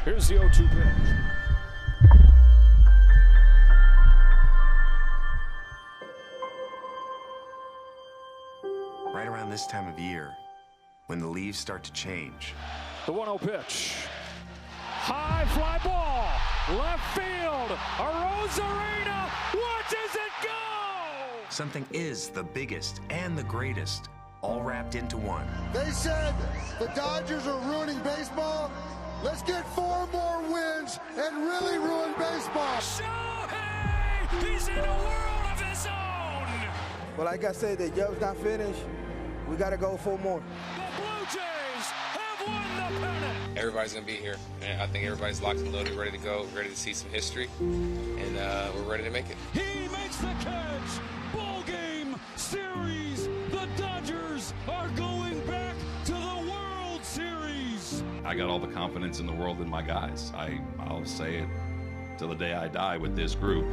Here's the 0-2 pitch. Right around this time of year, when the leaves start to change. The 1-0 pitch. High fly ball. Left field. Arozarena. Watches it go. Something is the biggest and the greatest, all wrapped into one. They said the Dodgers are ruining baseball. Let's get 4 more wins and really ruin baseball. Shohei! He's in a world of his own. Well, like I said, the job's not finished. We got to go 4 more. The Blue Jays have won the pennant. Everybody's going to be here. And I think everybody's locked and loaded, ready to go, ready to see some history. And we're ready to make it. He makes the catch. Ball game series. The Dodgers are going back to the World Series. I got all the confidence in the world in my guys. I'll say it till the day I die with this group.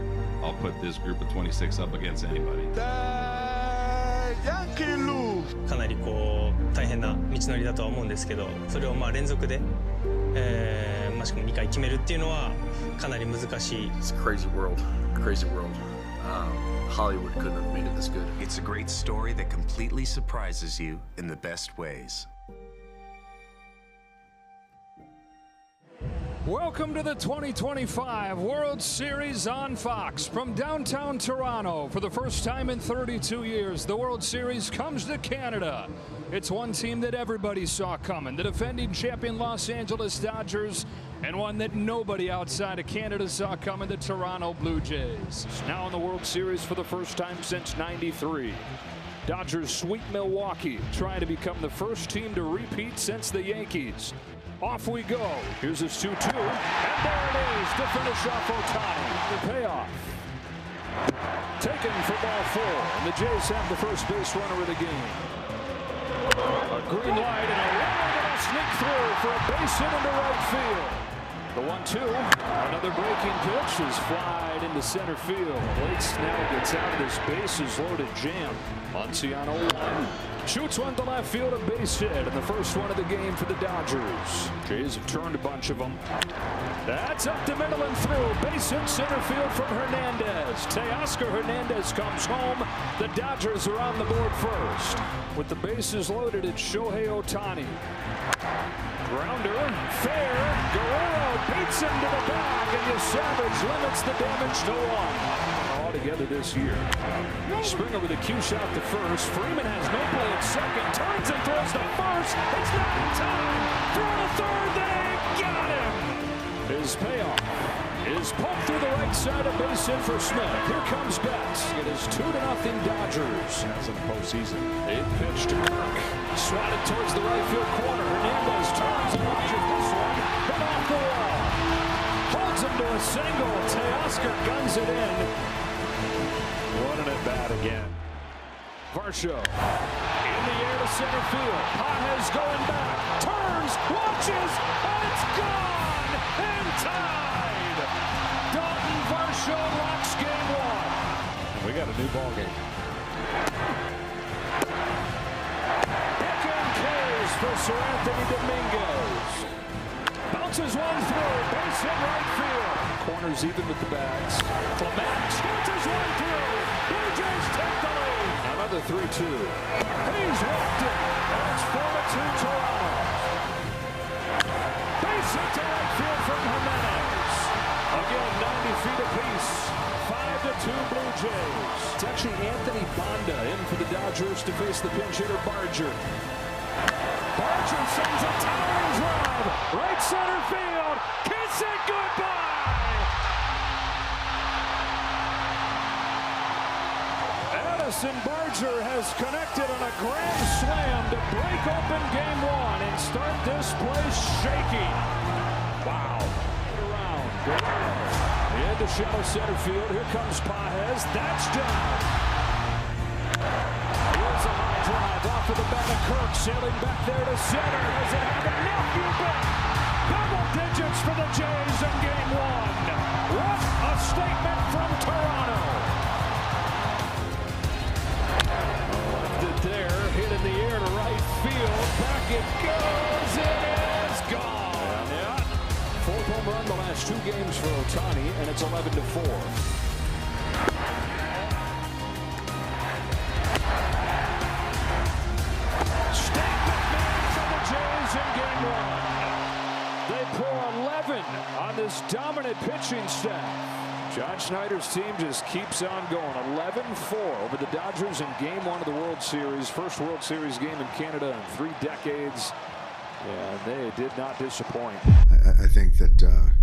I'll put this group of 26 up against anybody. かなり大変な道のりだとは思うんですけど、それを連続で、しかも2回決めるっていうのはかなり難しい。 It's a crazy world, crazy world. Hollywood couldn't have made it this good. It's a great story that completely surprises you in the best ways. Welcome to the 2025 World Series on Fox. From downtown Toronto, for the first time in 32 years, the World Series comes to Canada. It's one team that everybody saw coming, the defending champion Los Angeles Dodgers, and one that nobody outside of Canada saw coming, the Toronto Blue Jays. Now in the World Series for the first time since '93. Dodgers sweep Milwaukee, trying to become the first team to repeat since the Yankees. Off we go. Here's his 2-2. And there it is to finish off Ohtani. The payoff. Taken for ball 4. And the Jays have the first base runner of the game. A green light and a runner that'll sneak through for a base hit into right field. The 1-2. Another breaking pitch is flied into center field. Blake Snell gets out of this bases loaded jam. Monciano shoots one to left field, a base hit, and the first one of the game for the Dodgers. Jays have turned a bunch of them. That's up the middle and through. Base hit center field from Hernandez. Teoscar Hernandez comes home. The Dodgers are on the board first. With the bases loaded, it's Shohei Ohtani. Grounder, fair. Guerrero beats him to the bag, and Savage limits the damage to 1. All together this year. Springer with a cue shot to first. Freeman has no play at second. Turns and throws to first. It's not in time. Throw to third. They got him. His payoff is pumped through the right side of base in for Smith. Here comes Betts. It is 2-0 Dodgers. As in the postseason. A pitch to Kirk. Swatted towards the right field corner. Hernandez turns and watches this one. Hit off the wall. Holds him to a single. Teoscar guns it in. Running it bad again. Varsho in the air to center field. Pages going back. Turns, watches, and it's gone. And tied. Dalton Varsho locks game 1. And we got a new ball game. For Sir Anthony Dominguez. Bounces one through. Base hit right field. Corners even with the bats. Clement bounces one through. Blue Jays take the lead. Another 3-2. He's walked it. And it's 4-2 Toronto. Base hit to right field from Jimenez. Again, 90 feet apiece. 5-2 Blue Jays. It's actually Anthony Banda in for the Dodgers to face the pinch hitter Barger. Barger sends a towering drive, right center field, kiss it goodbye! Addison Barger has connected on a grand slam to break open game 1 and start this place shaking. Wow. Around. Into shallow center field, here comes Pages, that's down. Off of the bat of Kirk, sailing back there to center. Does it have enough? You bet. Double digits for the Jays in game 1. What a statement from Toronto. Lifted there, hit in the air to right field. Back it goes. It is gone. Yeah. 4 home run the last 2 games for Ohtani, and it's 11-4. They pour 11 on this dominant pitching staff. John Schneider's team just keeps on going. 11-4 over the Dodgers in Game 1 of the World Series. First World Series game in Canada in 3 decades. And they did not disappoint. I think that,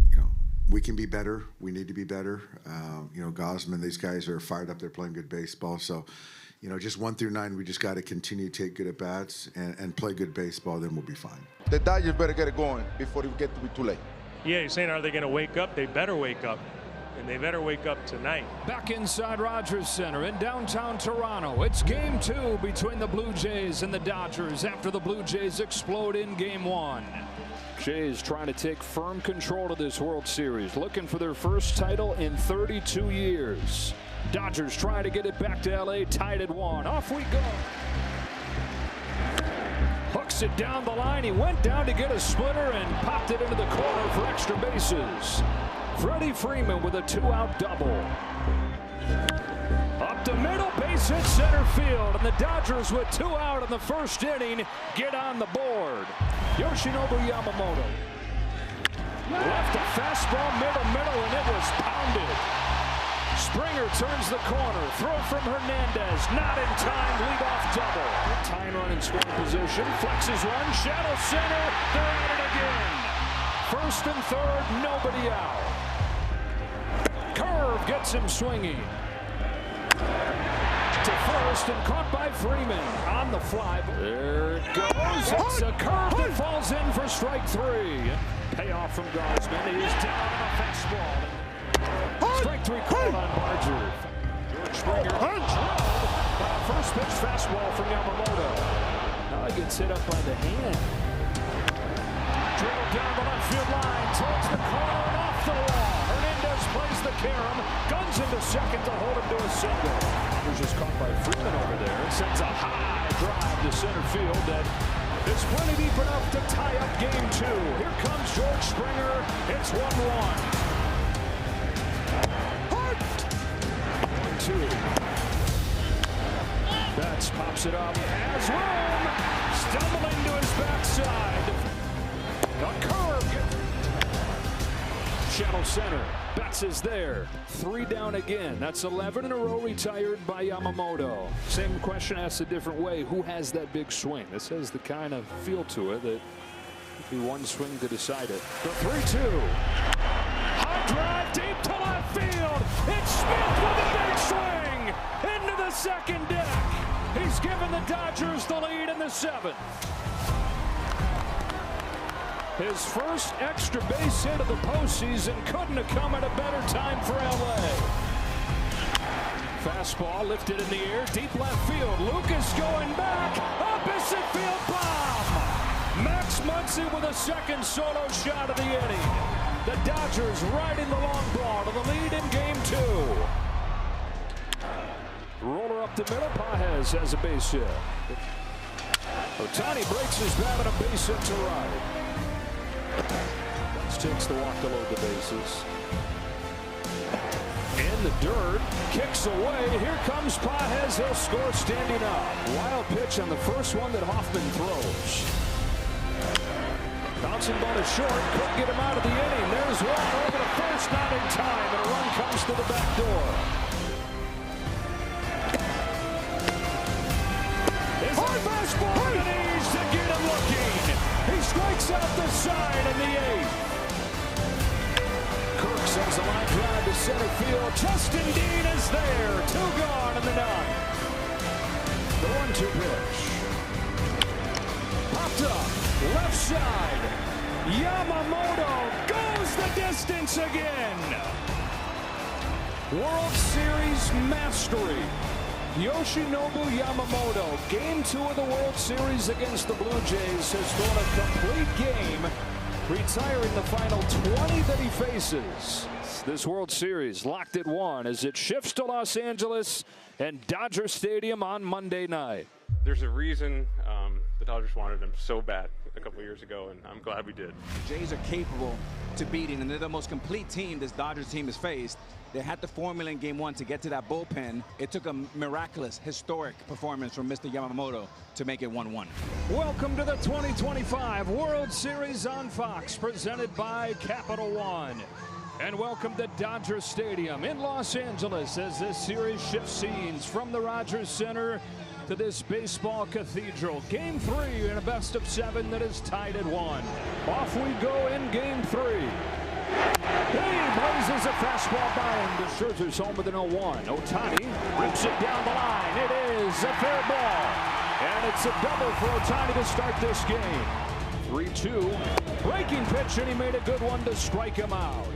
you know, we can be better. We need to be better. You know, Gausman, these guys are fired up. They're playing good baseball. So, you know, just 1 through 9, we just got to continue to take good at bats and play good baseball. Then we'll be fine. The Dodgers better get it going before it gets to be too late. Yeah, you're saying, are they going to wake up? They better wake up. And they better wake up tonight. Back inside Rogers Center in downtown Toronto. It's Game 2 between the Blue Jays and the Dodgers after the Blue Jays explode in Game 1. Jays trying to take firm control of this World Series, looking for their first title in 32 years. Dodgers trying to get it back to LA, tied at 1. Off we go. Hooks it down the line. He went down to get a splitter and popped it into the corner for extra bases. Freddie Freeman with a 2-out double. Up the middle, base hit center field, and the Dodgers with 2 out in the first inning get on the board. Yoshinobu Yamamoto left a fastball middle, and it was pounded. Springer turns the corner, throw from Hernandez, not in time, leadoff double. Tying run in scoring position, flexes one, shadow center, they're at it again. First and third, nobody out. Curve gets him swinging to first and caught by Freeman on the fly. There it goes. It's a curve that falls in for strike 3. Payoff from Gausman. He is down on a fastball. Strike 3 called on Barger. George Springer drilled. First pitch fastball from Yamamoto. Now he gets hit up by the hand. Drilled down the left field line towards the corner and off the wall. Hernandez plays the carom, guns into second to hold him to a single. He's just caught by Freeman over there. It sends a high drive to center field that is plenty deep enough to tie up Game 2. Here comes George Springer. It's 1-1. 1-2. Betts pops it up. Has room. Stumbling to his backside. A curve. Shadow center. Betts is there. 3 down again. That's 11 in a row retired by Yamamoto. Same question asked a different way. Who has that big swing? This has the kind of feel to it that be one swing to decide it. The 3-2. High drive deep to left field. It's Smith with a big swing into the second deck. He's given the Dodgers the lead in the 7th. His first extra base hit of the postseason couldn't have come at a better time for LA. Fastball lifted in the air, deep left field. Lucas going back, opposite field bomb. Max Muncy with a second solo shot of the inning. The Dodgers riding the long ball to the lead in Game 2. Roller up the middle, Pages has a base hit. Ohtani breaks his bat on a base hit to right. Betts takes the walk to load the bases. In the dirt, kicks away. Here comes Pages. He'll score standing up. Wild pitch on the first one that Hoffman throws. Bouncing ball is short. Couldn't get him out of the inning. There's one over to first, not in time, and a run comes to the back door. His fastball to knees to get him looking. He strikes out the side in the 8th. Kirk sends a line drive to center field. Justin Dean is there. 2 gone in the 9th. The 1-2 pitch. Popped up. Left side. Yamamoto goes the distance again. World Series mastery. Yoshinobu Yamamoto, Game 2 of the World Series against the Blue Jays, has thrown a complete game, retiring the final 20 that he faces. This World Series locked at 1 as it shifts to Los Angeles and Dodger Stadium on Monday night. There's a reason the Dodgers wanted him so bad a couple years ago, and I'm glad we did. The Jays are capable to beating, and they're the most complete team this Dodgers team has faced. They had the formula in game one to get to that bullpen. It took a miraculous, historic performance from Mr. Yamamoto to make it 1-1. Welcome to the 2025 World Series on Fox, presented by Capital One. And welcome to Dodger Stadium in Los Angeles as this series shifts scenes from the Rogers Center to this baseball cathedral. Game 3 in a best-of-7 that is tied at 1. Off we go in Game 3. He blazes a fastball by him. Scherzer's home with an 0-1. Ohtani rips it down the line. It is a fair ball. And it's a double for Ohtani to start this game. 3-2. Breaking pitch, and he made a good one to strike him out.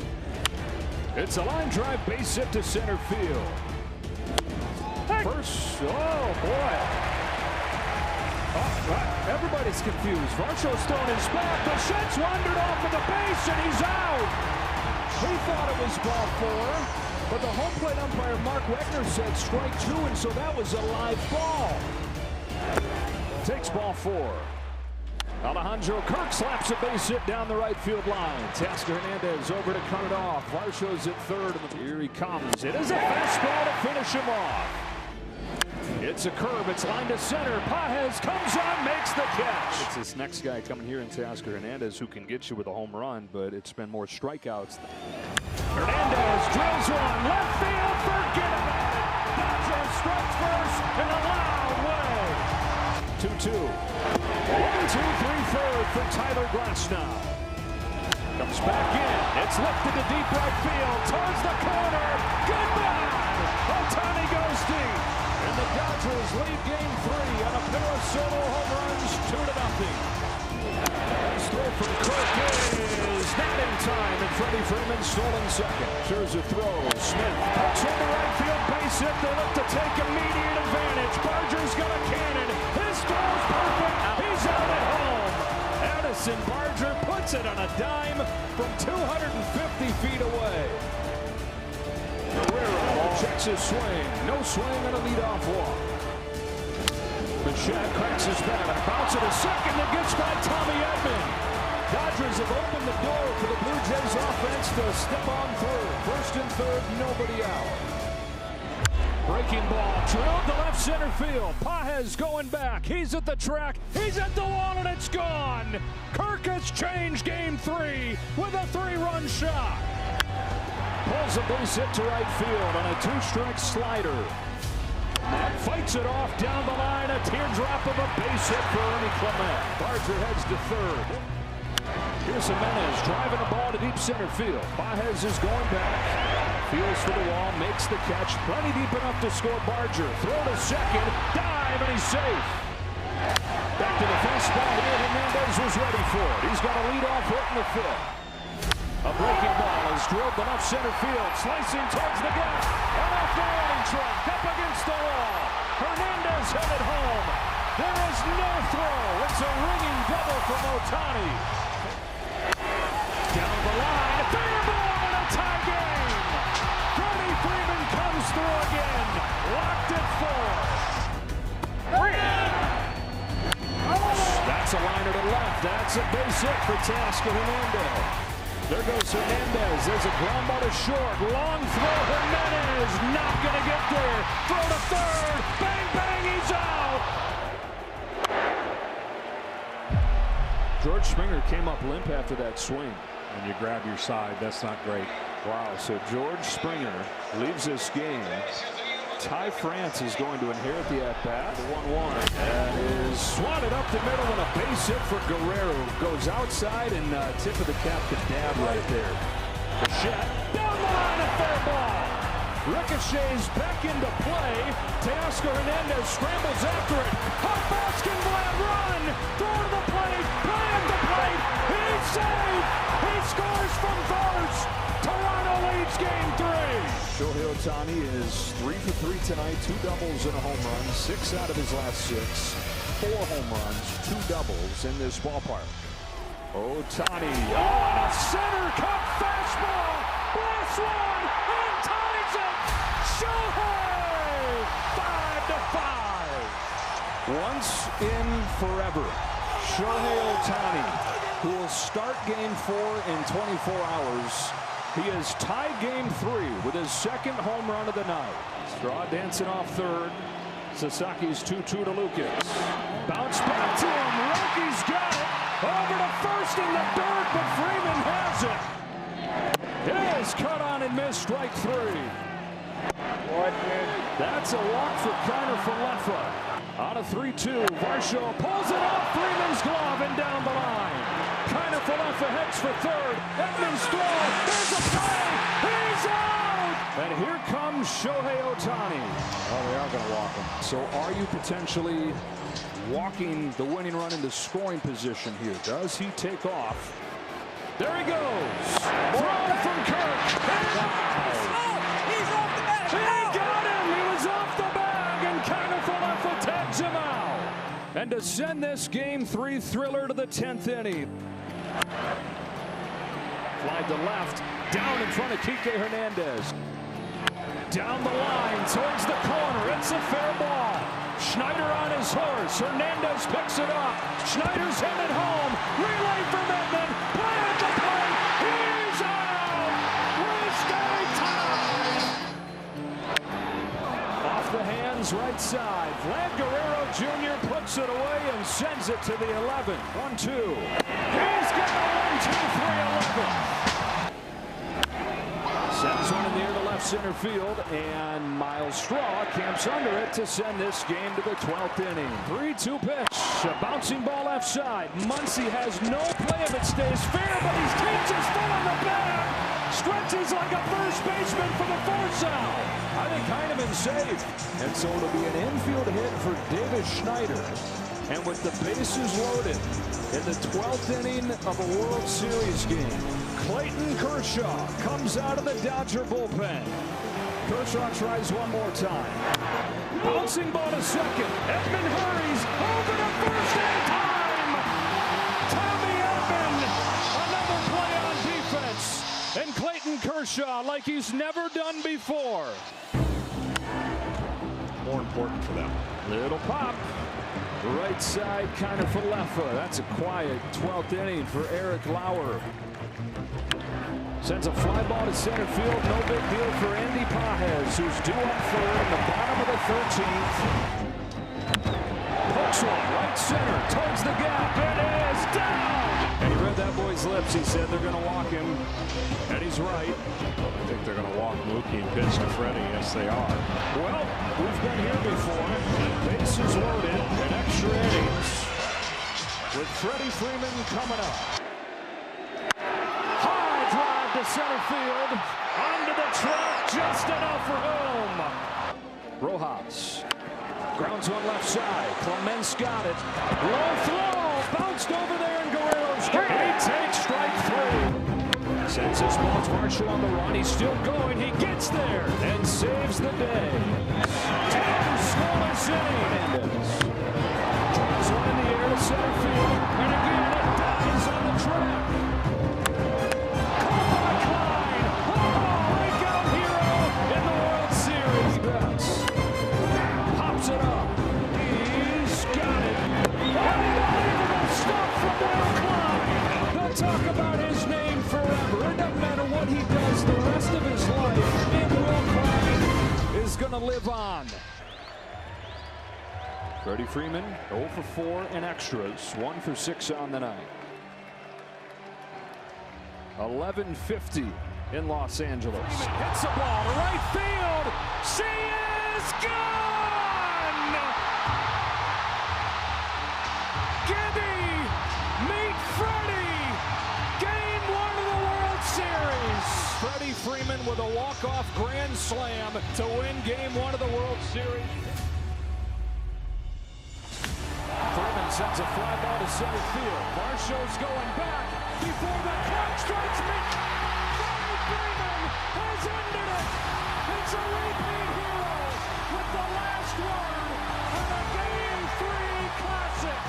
It's a line drive base hit to center field. First, oh boy. Everybody's confused. Varsho's thrown his back. Bichette's wandered off of the base and he's out. He thought it was ball 4, but the home plate umpire Mark Wegner said strike 2, and so that was a live ball. Takes ball 4. Alejandro Kirk slaps a base hit down the right field line. Teoscar Hernandez over to cut it off. Varsho's at third. Here he comes. It is a fastball to finish him off. It's a curve. It's lined to center. Pages comes on, makes the catch. It's this next guy coming here in Teoscar Hernandez who can get you with a home run, but it's been more strikeouts. Hernandez drills one. Left field. Forget about it. Dodgers strikes first in a loud way. 2-2. 1-2-3 third for Tyler Glasnow. Comes back in. It's lifted to deep right field. Towards the corner. Goodbye. Ohtani goes deep. And the Dodgers lead Game 3 on a pair of solo home runs, 2-0. This throw from Kirk is not in time, and Freddie Freeman stolen second. Scherzer throws. Smith puts in the right field base hit. They look to take immediate advantage. Barger's got a cannon. His throw's perfect. He's out at home. Addison Barger puts it on a dime from 250 feet away. Guerrero checks his swing. No swing and a leadoff walk. Bichette cracks his bat. A bounce at a second that gets by Tommy Edman. Dodgers have opened the door for the Blue Jays offense to step on through. First and third, nobody out. Breaking ball, drilled to left center field. Pages going back. He's at the track. He's at the wall, and it's gone. Kirk has changed Game 3 with a 3-run shot. Pulls a base hit to right field on a 2-strike slider. And fights it off down the line. A teardrop of a base hit for Ernie Clement. Barger heads to third. Here's Jimenez driving the ball to deep center field. Pages is going back. Feels for the wall, makes the catch. Plenty deep enough to score. Barger. Throw to second. Dive, and he's safe. Back to the fastball here. Hernandez was ready for it. He's got a leadoff hit in the fifth. A breaking ball is drilled to left center field. Slicing towards the gap. And off the warning track. Up against the wall. Hernandez headed home. There is no throw. It's a ringing double from Ohtani. Down the line. A fair ball and a tie game. Freddie Freeman comes through again. Locked at 4. That's a liner to left. That's a base hit for Teoscar Hernandez. There goes Hernandez. There's a ground ball to short. Long throw. Hernandez not going to get there. Throw to third. Bang, bang, he's out. George Springer came up limp after that swing. When you grab your side, that's not great. Wow, so George Springer leaves this game. Ty France is going to inherit the at-bat. The 1-1. And is swatted up the middle and a base hit for Guerrero. Goes outside and tip of the cap to Dab right there. Bichette down the line, a fair ball. Ricochets back into play. Teoscar Hernandez scrambles after it. Hot Baskin-Vlad run. Throw to the plate. Play at the plate. He's safe. He scores from first. Toronto leads Game 3. Shohei Ohtani is 3 for 3 tonight. 2 doubles and a home run. 6 out of his last 6. 4 home runs, 2 doubles in this ballpark. Ohtani on a center cut fastball. Blast one and ties it. Shohei 5-5. Once in forever. Shohei Ohtani who will start Game 4 in 24 hours. He has tied Game 3 with his second home run of the night. Straw dancing off third. Sasaki's 2-2 to Lucas. Bounce back to him. Rocky's got it. Over to first in the dirt, but Freeman has it. It is cut on and missed, strike 3. That's a walk for Kiner-Falefa. On a 3-2, Varsho pulls it off Freeman's glove and down the line. Kiner-Falefa heads for third. Edmonds throw. There's a play. He's out. And here comes Shohei Ohtani. Oh, they are going to walk him. So are you potentially walking the winning run into scoring position here? Does he take off? There he goes. Throw from Kirk. He's off the bag. He got him. He was off the bag, and Kiner-Falefa tags him out. And to send this Game 3 thriller to the 10th inning. Fly to left, down in front of Kike Hernandez. Down the line towards the corner. It's a fair ball. Schneider on his horse. Hernandez picks it up. Schneider's headed home. Relay from Edman. Play at the plate. He's out. We stay tied. Off the hands, right side. Vlad Guerrero Jr. puts it away and sends it to the 11. 1-2. He's got a 1-2-3-11. Sends one in the air to left center field, and Miles Straw camps under it to send this game to the 12th inning. 3-2 pitch, a bouncing ball left side. Muncy has no play if it stays fair, but he takes his foot on the bag, stretches like a first baseman for the force out. I think Heineman's safe, and so it'll be an infield hit for Davis Schneider. And with the bases loaded in the 12th inning of a World Series game, Clayton Kershaw comes out of the Dodger bullpen. Kershaw tries one more time. Bouncing ball to second. Edman hurries over to first in time. Tommy Edman, another play on defense. And Clayton Kershaw like he's never done before. More important for them. Little pop. Right side, Kiner-Falefa. That's a quiet 12th inning for Eric Lauer. Sends a fly ball to center field. No big deal for Andy Pages, who's due up third in the bottom of the 13th. Hooks one, right center, towards the gap. It is down! And he read that boy's lips. He said they're going to walk him, and he's right. I think they're going to walk Mookie and pitch to Freddie. Yes, they are. Well, we've been here before. Bases loaded and extra innings with Freddie Freeman coming up. High drive to center field. Onto the track, just enough for home. Rojas grounds one left side. Clements got it. Low throw. Bounced over there and Guerrero's got it. He takes strike 3. Sends his ball to Varsho on the run. He's still going. He gets there and saves the day. 10 scoreless inning. Drives one in the air to center field. And again, it dies on the track. Caught by Klein. Oh, breakout hero in the World Series. Pops it up. He's got it. Unbelievable stuff from Will Klein. They'll talk about his name forever. It doesn't matter what he does the rest of his life. Big Will Klein is going to live on. Freddie Freeman 0 for 4 in extras, 1 for 6 on the night. 11:50 in Los Angeles. Hits a ball to right field. She is gone. Gibby, meet Freddie. Game 1 of the World Series. Freddie Freeman with a walk-off grand slam to win Game 1 of the World Series. Freeman sends a fly ball to center field. Varsho's going back before the clock strikes me. Freddie Freeman has ended it. It's a repeat hero with the last word on a Game 3 classic.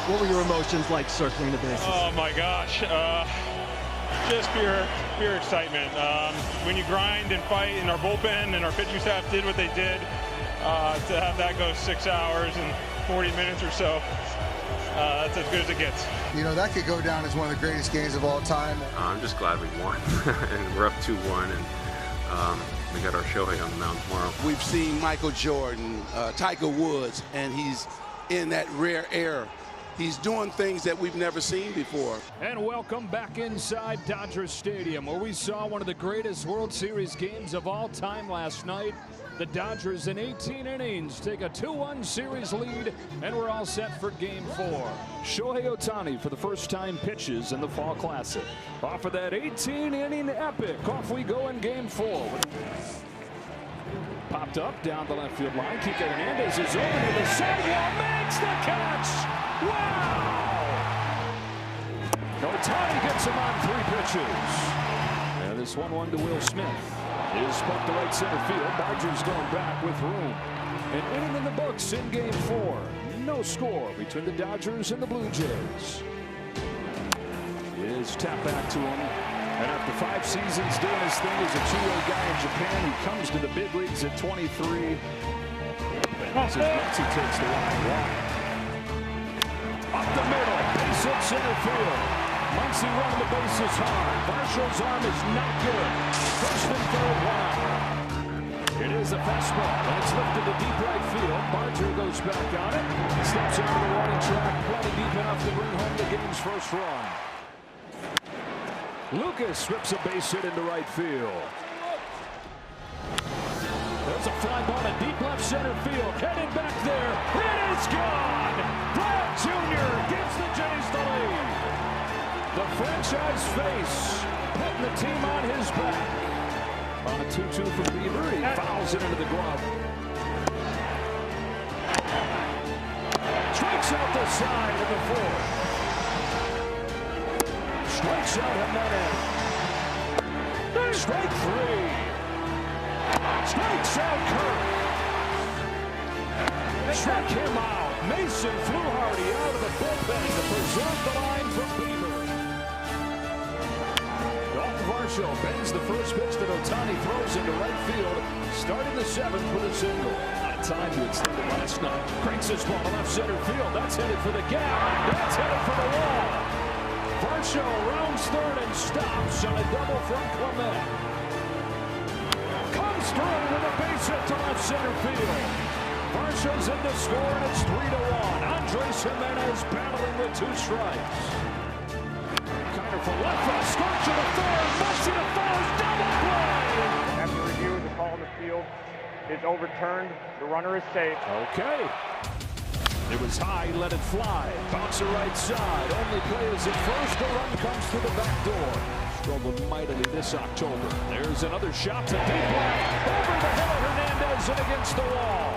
What were your emotions like circling the bases? Oh my gosh. Just pure excitement. When you grind and fight, and our bullpen and our pitching staff did what they did, to have that go 6 hours and 40 minutes or so, that's as good as it gets. You know, that could go down as one of the greatest games of all time. I'm just glad we won, and we're up 2-1, and we got our Shohei on the mound tomorrow. We've seen Michael Jordan, Tiger Woods, and he's in that rare era. He's doing things that we've never seen before. And welcome back inside Dodger Stadium, where we saw one of the greatest World Series games of all time last night. The Dodgers in 18 innings take a 2-1 series lead, and we're all set for Game 4. Shohei Ohtani for the first time pitches in the Fall Classic. Off of that 18-inning epic, off we go in Game 4. Popped up down the left field line. Kike Hernandez is over to the sidewall, makes the catch! Wow! Ohtani gets him on 3 pitches. And this 1-1 to Will Smith is put to right center field. Dodgers going back with room. An inning in the books in Game 4. No score between the Dodgers and the Blue Jays. Is tapped back to him. And after 5 seasons doing his thing as a two-way guy in Japan, he comes to the big leagues at 23. As Muncy takes the line wide. Up the middle, base hit center field. Muncy running the bases hard. Marshall's arm is not good. First and third wild. It is a fastball, and it's lifted to deep right field. Barger goes back on it. Steps onto the warning track, plenty deep enough to bring home the game's first run. Lucas strips a base hit into right field. There's a fly ball to deep left center field. Headed back there. It is gone. Brad Jr. gives the Jays the lead. The franchise face putting the team on his back. On a 2-2 for Bieber, he fouls it into the glove. Strikes out the side of the 4th. Strikes out Jimenez. Strike 3. Strikes out Kirk. Struck him out. Mason Fluharty out of the bullpen to preserve the line from Bieber. Dalton Varsho bends the first pitch that Ohtani throws into right field, starting the 7th with a single. Out of time to extend it last night. Cranks this ball to left center field. That's headed for the gap. That's headed for the wall. Varsho rounds third and stops on a double from Clement. Comes through with a base hit to left center field. Varsho's in to score, and it's 3-1. Andres Jimenez battling with 2 strikes. Carter for left field, scorch to the third, Muncy to first, double play! After review, the call in the field is overturned. The runner is safe. Okay. It was high, let it fly. Bouncer right side. Only play is at first. The run comes through the back door. Struggled mightily this October. There's another shot to deep left. Over the hill, Hernandez in against the wall.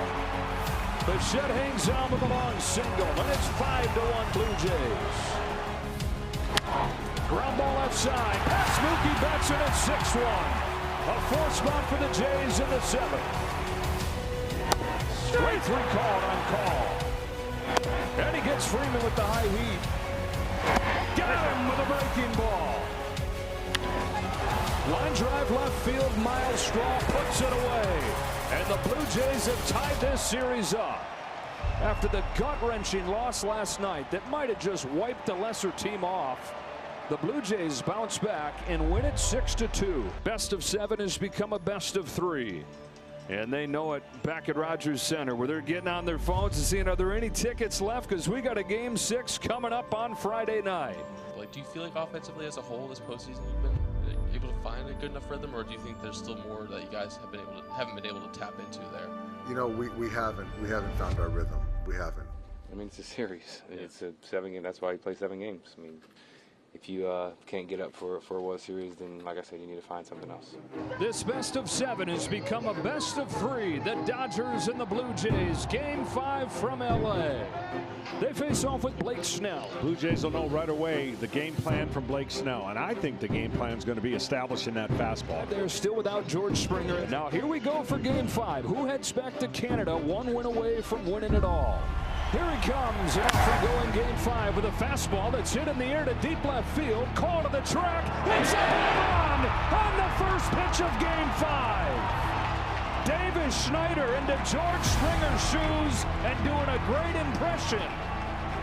Bichette hangs on with a long single, and it's 5-1 Blue Jays. Ground ball left side. Past Mookie Betts, and it's 6-1. A 4th spot for the Jays in the 7th. Straight 3 called on call. And he gets Freeman with the high heat. Got him with a breaking ball. Line drive left field. Miles Straw puts it away. And the Blue Jays have tied this series up. After the gut-wrenching loss last night that might have just wiped the lesser team off, the Blue Jays bounce back and win it 6-2. Best of 7 has become a best of 3. And they know it back at Rogers Center, where they're getting on their phones and seeing, are there any tickets left? Because we got a Game 6 coming up on Friday night. Like, do you feel like offensively as a whole this postseason you've been able to find a good enough rhythm, or do you think there's still more that you guys haven't been able to tap into there? You know, we haven't found our rhythm. We haven't. I mean, it's a series. Yeah. It's a 7 game. That's why you play 7 games. I mean, if you can't get up for a World Series, then, like I said, you need to find something else. This best of 7 has become a best of 3. The Dodgers and the Blue Jays. Game 5 from L.A. They face off with Blake Snell. Blue Jays will know right away the game plan from Blake Snell, and I think the game plan is going to be establishing that fastball. They're still without George Springer. Now here we go for Game 5. Who heads back to Canada 1 win away from winning it all? Here he comes, and off we go in Game 5 with a fastball that's hit in the air to deep left field. Call to the track. It's a home run on the first pitch of Game 5. Davis Schneider into George Springer's shoes and doing a great impression.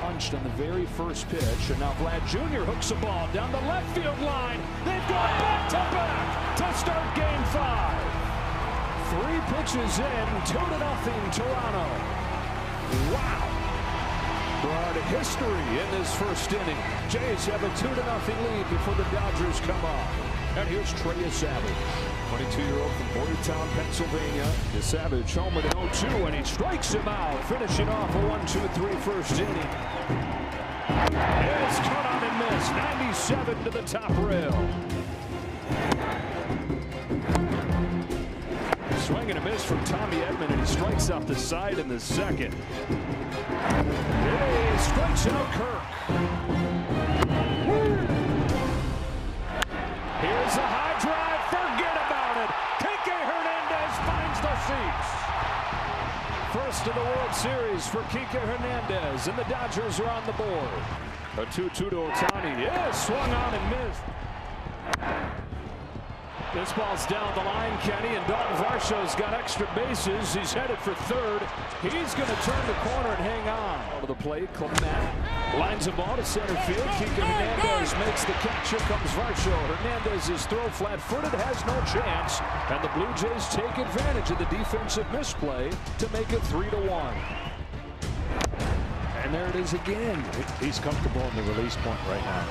Punched on the very first pitch, and now Vlad Jr. hooks a ball down the left field line. They've gone back-to-back to start Game 5. 3 pitches in, 2-0 Toronto. Wow. Brought history in this first inning. Jays have a 2-0 lead before the Dodgers come up. And here's Trey Savage, 22-year-old from Bordertown, Pennsylvania. Savage homered in 0-2, and he strikes him out, finishing off a 1-2-3 first inning. It's cut on and missed, 97 to the top rail. Swing and a miss from Tommy Edman, and he strikes off the side in the second. He strikes out Kirk. Here's a high drive. Forget about it. Kike Hernandez finds the seats. First of the World Series for Kike Hernandez, and the Dodgers are on the board. A 2-2 to Ohtani. Yes, swung on and missed. This ball's down the line, Kenny, and Dalton Varsho's got extra bases. He's headed for third. He's going to turn the corner and hang on. Out of the plate, Clement lines the ball to center field. Kike Hernandez makes the catch. Here comes Varsho. Hernandez's throw flat-footed, has no chance, and the Blue Jays take advantage of the defensive misplay to make it 3-1. And there it is again. He's comfortable in the release point right now.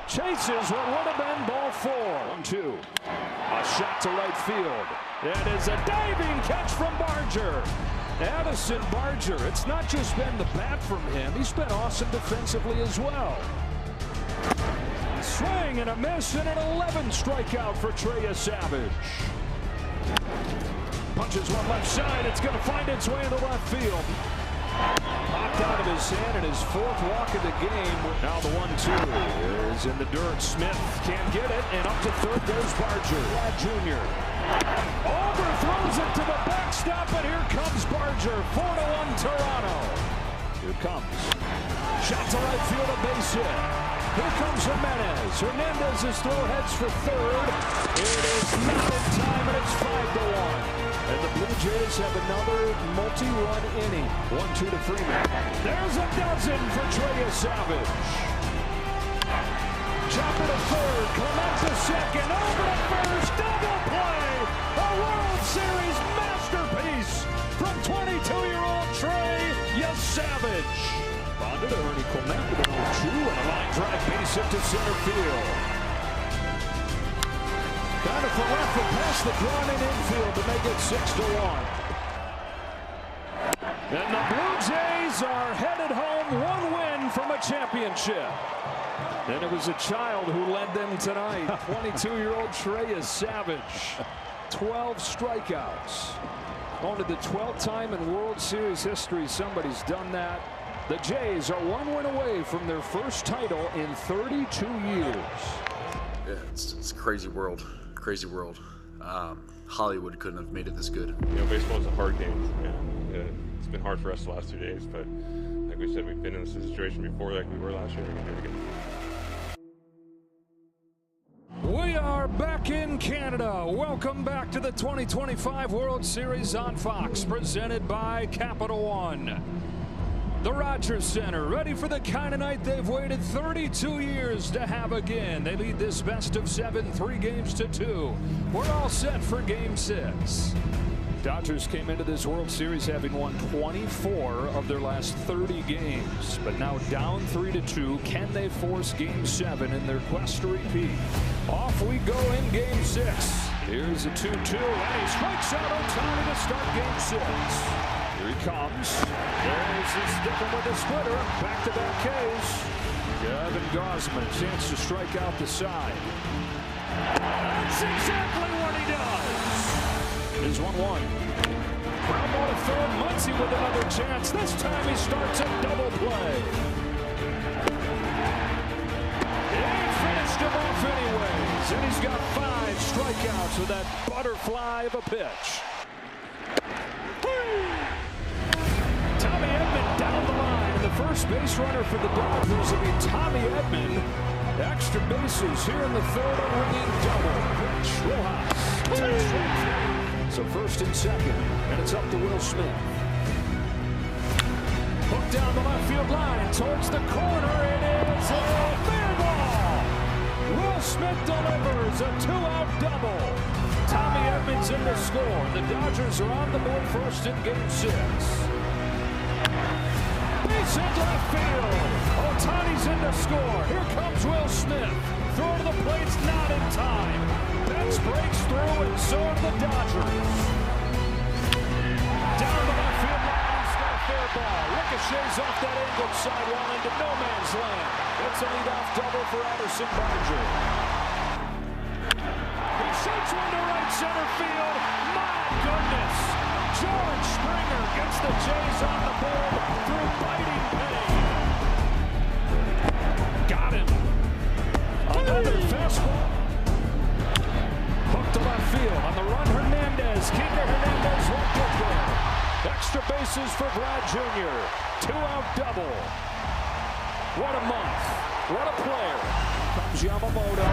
Chases what would have been ball 4. 1-2. A shot to right field. It is a diving catch from Barger. Addison Barger. It's not just been the bat from him. He's been awesome defensively as well. Swing and a miss, and an 11 strikeout for Trey Savage. Punches one left side. It's going to find its way into left field. Popped out of his hand in his 4th walk of the game. Now the 1-2 is in the dirt. Smith can't get it, and up to third goes Barger. Vlad Jr. overthrows it to the backstop, and here comes Barger. 4-1 Toronto. Here comes. Shot to right field, a base hit. Here comes Jimenez. Hernandez's throw heads for third. It is not in time, and it's 5-1. And the Blue Jays have another multi-run inning. 1-2 to Freeman. There's a dozen for Trey Savage. Chopper to third. Clement to second. Over to first. Double play. A World Series masterpiece from 22-year-old Trey Savage. Bonded to Ernie Clement with an 0-2 and a line drive base hit to center field. Kind of for left and past the drawn in infield to make it 6-1. And the Blue Jays are headed home, 1 win from a championship. And it was a child who led them tonight. 22-year-old Trey Savage. 12 strikeouts. Only the 12th time in World Series history somebody's done that. The Jays are 1 win away from their first title in 32 years. Yeah, it's a crazy world. Crazy world. Hollywood couldn't have made it this good. You know, baseball is a hard game. It's been hard for us the last 2 days, but like we said, we've been in this situation before, like we were last year. We're gonna do it again. We are back in Canada. Welcome back to the 2025 World Series on Fox, presented by Capital One. The Rogers Center, ready for the kind of night they've waited 32 years to have again. They lead this best of 7, 3-2. We're all set for Game 6. Dodgers came into this World Series having won 24 of their last 30 games, but now down 3-2. Can they force Game 7 in their quest to repeat? Off we go in Game 6. Here's a 2-2, and he strikes out Ohtani to start Game 6. Here he comes. There's his sticking with the splitter. Back-to-back Ks. Kevin Gausman, a chance to strike out the side. That's exactly what he does. It is 1-1. Ground ball to third. Muncy with another chance. This time he starts a double play. He finished him off anyways, and he's got 5 strikeouts with that butterfly of a pitch. first base runner for the Dodgers will be Tommy Edman. Extra bases here in the third, a ringing double. Pitch, Rojas takes strike. So first and second, and it's up to Will Smith. Hook down the left field line towards the corner. It is a fair ball. Will Smith delivers a two-out double. Tommy Edman's in to score. The Dodgers are on the board first in Game 6. Base hit left field. Ohtani's in to score. Here comes Will Smith. Throw to the plate's not in time. Betts breaks through, and so do the Dodgers. Down the left field line, still fair ball. Ricochets off that angled sidewall into no man's land. It's a leadoff double for Addison Barger. He shoots one to right center field. My goodness. George Springer gets the Jays on the board through biting pain. Got him. Another fastball. Hook to left field. On the run, Hernandez. Kike Hernandez won't get there. Extra bases for Vlad Jr. Two-out double. What a month. What a player. Comes Yamamoto.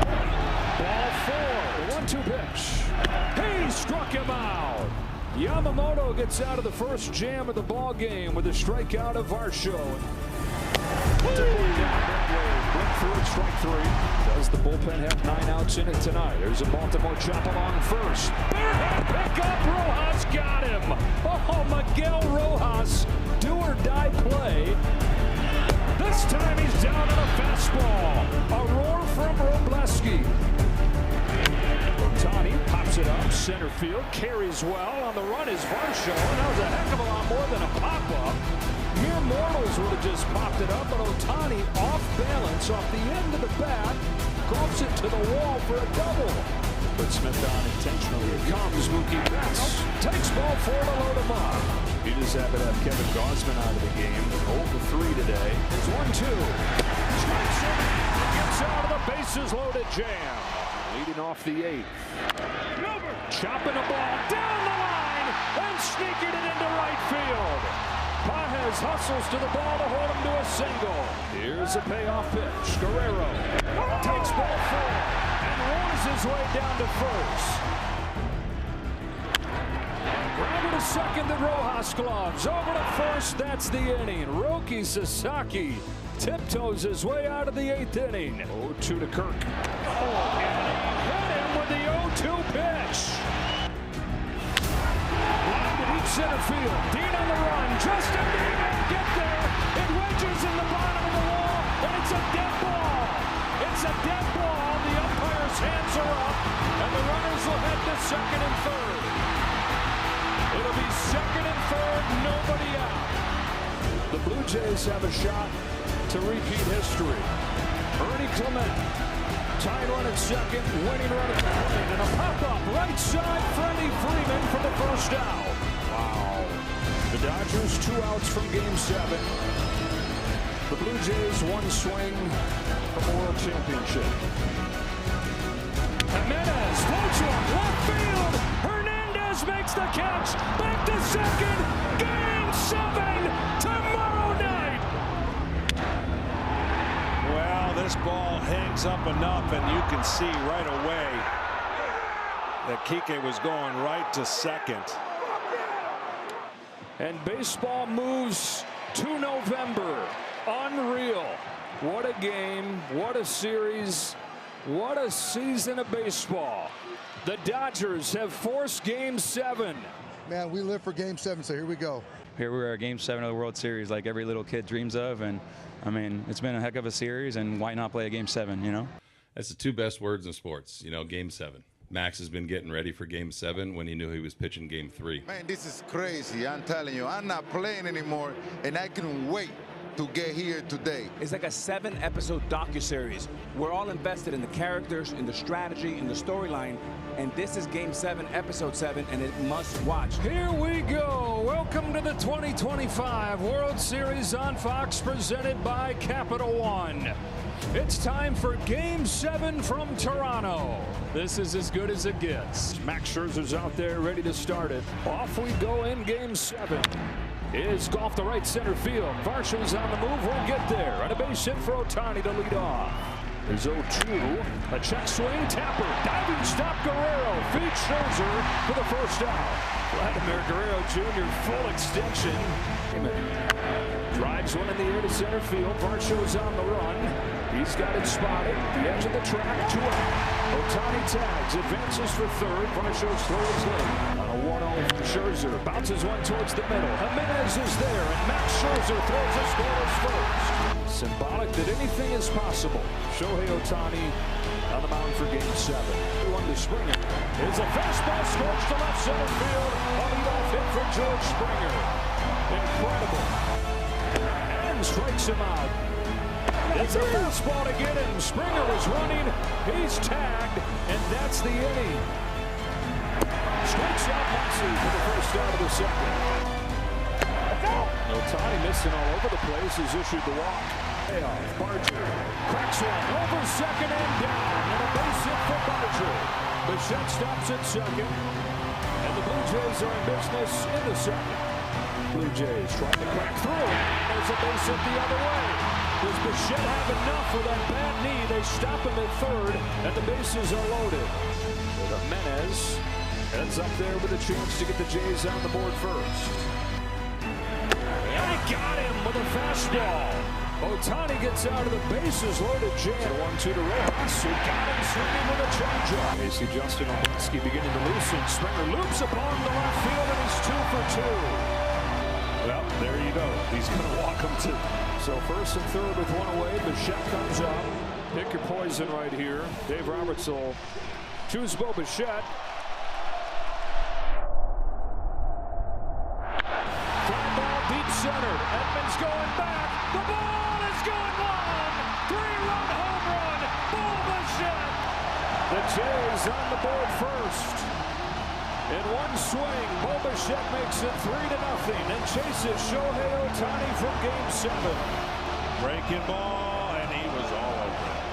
Ball 4. The 1-2 pitch. He struck him out. Yamamoto gets out of the first jam of the ball game with a strikeout of Varsho. Went through it, strike 3. Does the bullpen have 9 outs in it tonight? There's a Baltimore chop along first. Barehanded pick up. Rojas got him. Oh, Miguel Rojas, do or die play. This time he's down on a fastball. A roar from Robleski. Ohtani pops it up, center field, carries well. On the run is Varsho, and that was a heck of a lot more than a pop-up. Mere mortals would have just popped it up, but Ohtani off balance off the end of the bat, gloves it to the wall for a double. But Smith on intentionally. Here comes Mookie Betts. Takes ball 4 to load him up. He just happened to have Kevin Gausman out of the game. 0 for 3 today. It's 1-2. Strikes him. Gets out of the bases loaded jam. Leading off the 8th. Chopping a ball down the line and sneaking it into right field. Pages hustles to the ball to hold him to a single. Here's a payoff pitch. Guerrero takes ball 4 and roars his way down to first. Grounded to second, the Rojas gloves. Over to first, that's the inning. Roki Sasaki tiptoes his way out of the 8th inning. 0-2 to Kirk. Oh, and he hit him with the 0-2 pitch. Line to deep center field. Dean on the run. Justin Dean won't get there. It wedges in the bottom of the wall, and it's a dead ball. It's a dead ball. The umpire's hands are up, and the runners will head to second and third. It'll be second and third, nobody out. The Blue Jays have a shot to repeat history. Ernie Clement, tying run at second, winning run at the plate, and a pop-up right side, Freddie Freeman for the first out. Wow. The Dodgers 2 outs from Game 7. The Blue Jays 1 swing from the World Championship. Jimenez floats one, left field. Hernandez makes the catch. Back to second. Game 7 tomorrow night. Well, this ball hangs up enough, and you can see right away that Kike was going right to second. And baseball moves to November. Unreal. What a game. What a series. What a season of baseball. The Dodgers have forced Game 7. Man, we live for Game 7, so here we go. Here we are, Game 7 of the World Series, like every little kid dreams of. And, I mean, it's been a heck of a series, and why not play a Game 7, you know? That's the 2 best words in sports, you know, Game 7. Max has been getting ready for Game 7 when he knew he was pitching Game 3. Man, this is crazy. I'm telling you, I'm not playing anymore, and I couldn't wait to get here today. It's like a 7-episode docuseries. We're all invested in the characters, in the strategy, in the storyline, and this is Game 7, Episode 7, and it must watch. Here we go. Welcome to the 2025 World Series on Fox, presented by Capital One. It's time for Game 7 from Toronto. This is as good as it gets. Max Scherzer's out there ready to start it. Off we go in Game 7. is golf to right center field. Varsho's on the move, won't get there. And a base hit for Ohtani to lead off. There's 0-2. A check swing, Tapper, diving stop, Guerrero. Feeds Scherzer for the first out. Vladimir Guerrero Jr. full extension. Drives one in the air to center field. Varsho's on the run. He's got it spotted. The edge of the track, 2 out. Ohtani tags, advances for third. Varsho's throw is late. On a 1-0 from Scherzer. Bounces one towards the middle. Jimenez is there, and Max Scherzer throws a scoreless first. Symbolic that anything is possible. Shohei Ohtani on the mound for Game 7. 2-1 to Springer. There's a fastball scorched to left center field. A leadoff hit for George Springer. Incredible. And strikes him out. It's a fastball to get him. Springer was running. He's tagged, and that's the inning. Strikes out Muncy for the first out of the second. Ohtani missing all over the place. He's issued the walk. Payoff. Barger cracks one over second and down, and a base hit for Barger. Bichette stops at second, and the Blue Jays are in business in the second. Blue Jays trying to crack through. There's a base hit the other way. Does Bichette have enough for that bad knee? They stop him at third, and the bases are loaded. Jimenez ends up there with a chance to get the Jays on the board first. And he got him with a fastball. Ohtani gets out of the bases loaded jam. 1-2 to Rojas, who got him swinging with a changeup. You see Justin Olinski beginning to loosen. Springer loops upon the left field, and he's 2 for 2. Well, there you go. He's going to walk him too. So first and third with one away. Bichette comes up. Pick your poison right here. Dave Roberts will choose Bo Bichette. Fly ball deep center. Edmonds going back. The ball is going long. 3-run home run. Bo Bichette. The Jays on the board first. In one swing, Bo Bichette makes it 3-0 and chases Shohei Ohtani from Game 7. Breaking ball, and he was all over it.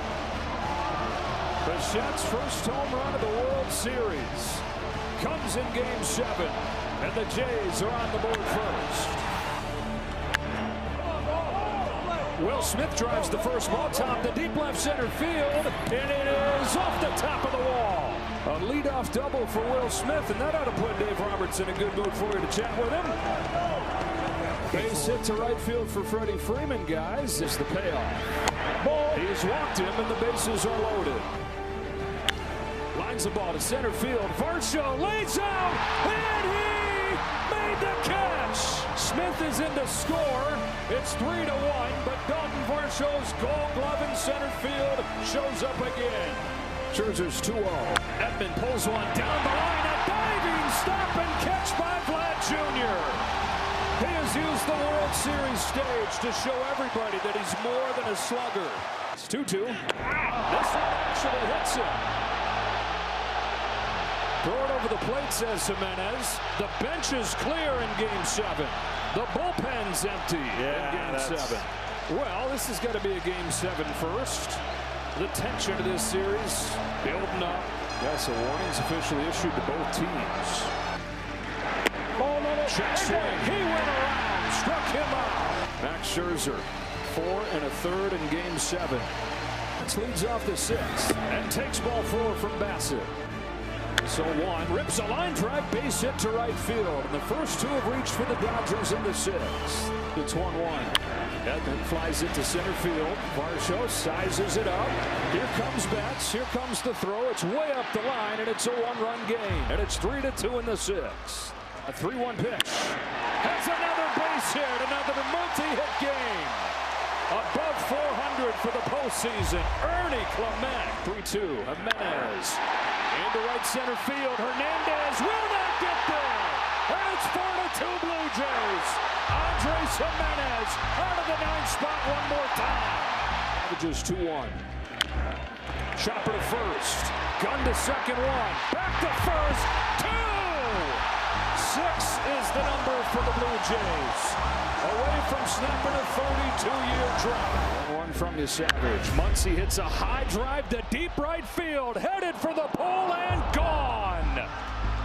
Bichette's first home run of the World Series comes in Game 7, and the Jays are on the board first. Will Smith drives the first ball, top to deep left center field, and it is off the top of the wall. A leadoff double for Will Smith, and that ought to put Dave Roberts in a good mood for you to chat with him. Base hit to right field for Freddie Freeman, guys. Is the payoff. He's walked him, and the bases are loaded. Lines the ball to center field. Varsho lays out, and he made the catch. Smith is in to score. It's 3-1, but Dalton Varsho's Gold Glove in center field shows up again. Scherzer's 2-0. Edman pulls one down the line. A diving stop and catch by Vlad Jr. He has used the World Series stage to show everybody that he's more than a slugger. It's 2-2. This one actually hits him. Throw it over the plate, says Jimenez. The bench is clear in Game 7. The bullpen's empty in Game 7. Well, this has got to be a Game 7 first. The tension of this series building up. Yes, a warning's officially issued to both teams. Check swing. He went around, struck him out. Max Scherzer, 4 1/3 in Game 7. This leads off the 6th and takes ball 4 from Bassett. So 1 rips a line drive, base hit to right field. And the first 2 have reached for the Dodgers in the 6th. It's 1-1. Edman flies it to center field. Varsho sizes it up. Here comes Betts. Here comes the throw. It's way up the line, and it's a 1-run game. And it's 3-2 in the 6th. A 3-1 pitch. Has another base hit. Another multi-hit game. Above 400 for the postseason. Ernie Clement. 3-2. Jimenez. Into right center field. Hernandez will not get there. And it's 4-2 Blue Jays. Andres Jimenez out of the 9th spot one more time. Averages 2-1. Chopper to first. Gun to second 1. Back to first. 2. 6 is the number for the Blue Jays. Away from snapping a 32-year drought. 1-1 from you, Savage. Muncy hits a high drive to deep right field. Headed for the pole and gone.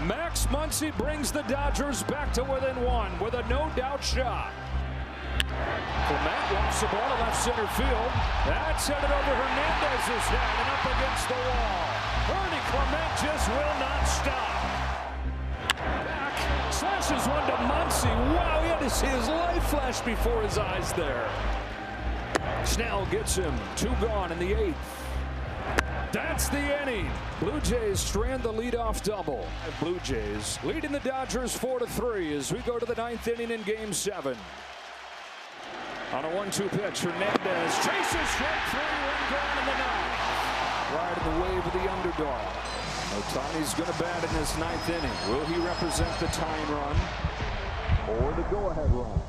Max Muncy brings the Dodgers back to within one with a no-doubt shot. Clement wants the ball to left center field. That's headed over Hernandez's head and up against the wall. Ernie Clement just will not stop. Back, slashes one to Muncy. Wow, he had to see his life flash before his eyes there. Snell gets him. 2 gone in the 8th. That's the inning. Blue Jays strand the leadoff double. Blue Jays leading the Dodgers 4-3 as we go to the 9th inning in Game 7. On a 1-2 pitch, Hernandez chases strike 3, 1 gone in the 9th. Right in the wave of the underdog. Ohtani's going to bat in this 9th inning. Will he represent the tying run or the go-ahead run?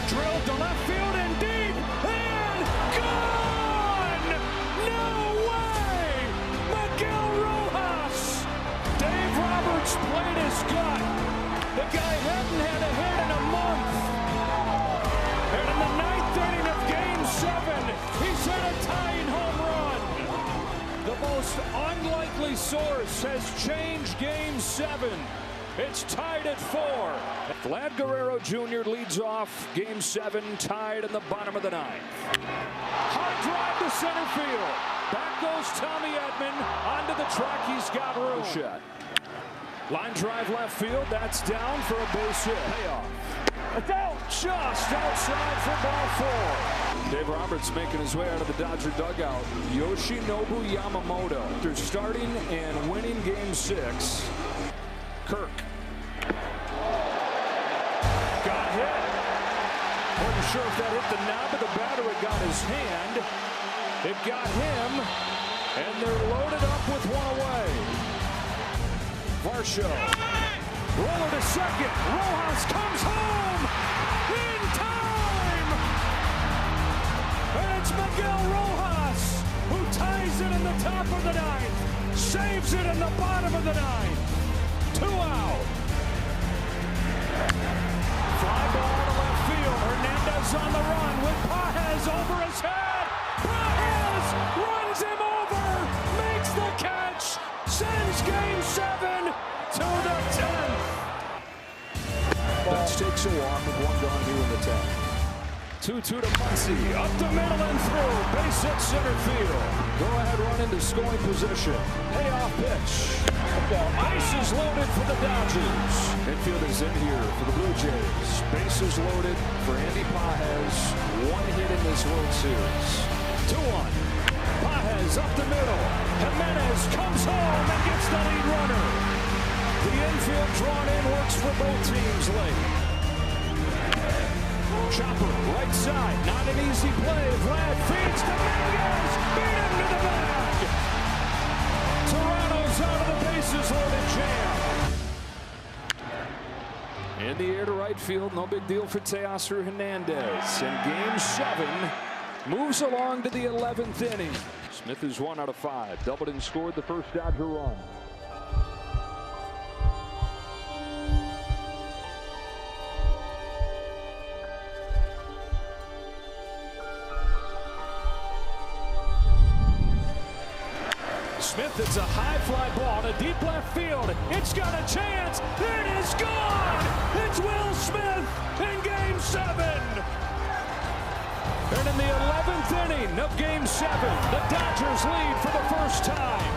Drilled to left field and deep and gone! No way! Miguel Rojas! Dave Roberts played his gut. The guy hadn't had a hit in a month. And in the 9th inning of Game 7, he's hit a tying home run. The most unlikely source has changed Game 7. It's tied at 4. Vlad Guerrero Jr. leads off Game 7, tied in the bottom of the 9th. Hard drive to center field. Back goes Tommy Edman. Onto the track, he's got Rochette. Line drive left field, that's down for a base hit. Payoff. It's out, just outside for ball 4. Dave Roberts making his way out of the Dodger dugout. Yoshinobu Yamamoto. They're starting and winning Game 6. Kirk. Got hit. Wasn't sure if that hit the knob of the bat or it got his hand. It got him, and they're loaded up with 1 away. Varsho. Roller to second. Rojas comes home in time. And it's Miguel Rojas who ties it in the top of the 9th. Saves it in the bottom of the 9th. 2 out. Fly ball to left field. Hernandez on the run with Pages over his head. Pages runs him over. Makes the catch. Sends Game 7 to the 10th. That takes a walk with 1 gone here in the 10th. 2-2 to Muncy. Up the middle and through. Base hit center field. Go ahead run into scoring position. Payoff pitch. Bases loaded for the Dodgers. Infield is in here for the Blue Jays. Bases loaded for Andy Pages. 1 hit in this World Series. 2-1. Pages up the middle. Jimenez comes home and gets the lead runner. The infield drawn in works for both teams late. Chopper, right side, not an easy play. Vlad feeds Dominguez, beat him to the bag. Toronto's out of the bases loaded jam. In the air to right field, no big deal for Teoscar Hernandez. And Game 7 moves along to the 11th inning. Smith is 1 out of 5. Doubled and scored the first Dodger run. Smith, it's a high fly ball to deep left field. It's got a chance. It is gone. It's Will Smith in Game 7. And in the 11th inning of Game 7, the Dodgers lead for the first time.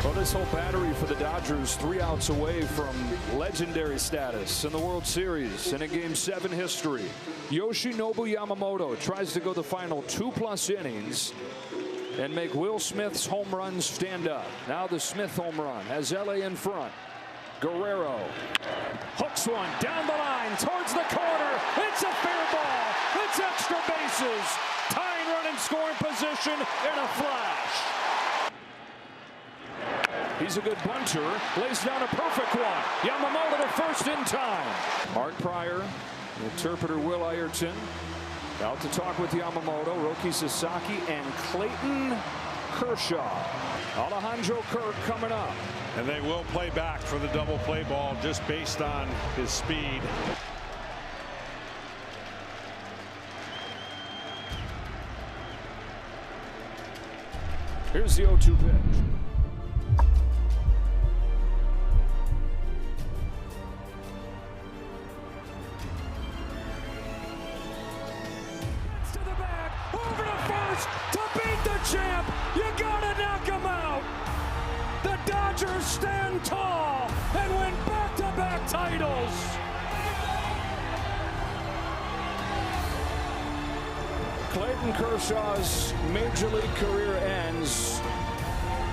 Well, this whole battery for the Dodgers 3 outs away from legendary status in the World Series and in Game 7 history. Yoshinobu Yamamoto tries to go the final 2+ innings and make Will Smith's home runs stand up. Now the Smith home run has LA in front. Guerrero hooks one down the line towards the corner. It's a fair ball. It's extra bases. Tying run in scoring position in a flash. He's a good bunter. Lays down a perfect one. Yamamoto to first in time. Mark Pryor, interpreter Will Ayrton. Out to talk with Yamamoto, Roki Sasaki, and Clayton Kershaw. Alejandro Kirk coming up. And they will play back for the double play ball just based on his speed. Here's the 0-2 pitch. To the back, over to first, to beat the champ. You gotta knock him out. The Dodgers stand tall and win back-to-back titles. Clayton Kershaw's Major League career ends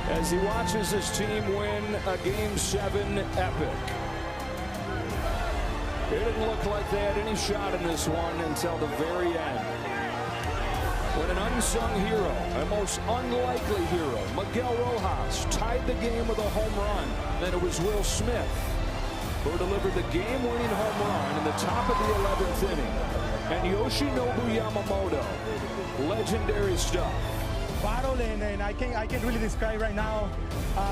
as he watches his team win a Game 7 epic. It didn't look like they had any shot in this one until the very end, when an unsung hero, a most unlikely hero, Miguel Rojas, tied the game with a home run. Then it was Will Smith who delivered the game-winning home run in the top of the 11th inning. And Yoshinobu Yamamoto, legendary stuff. Battle, and I can't really describe right now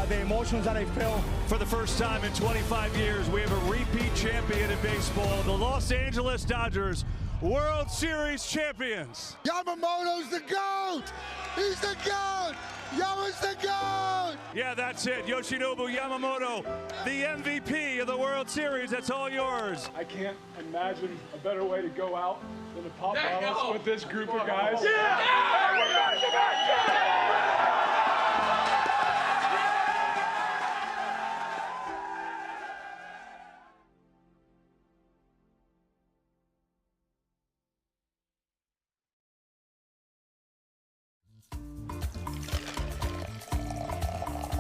the emotions that I feel. For the first time in 25 years, we have a repeat champion in baseball, the Los Angeles Dodgers, World Series champions. Yamamoto's the GOAT! He's the GOAT! Yama's the GOAT! Yeah, that's it. Yoshinobu Yamamoto, the MVP of the World Series. That's all yours. I can't imagine a better way to go out than to pop bottles with this group of guys.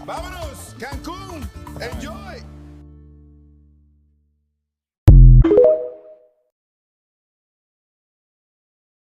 Vámonos, Cancún. Enjoy.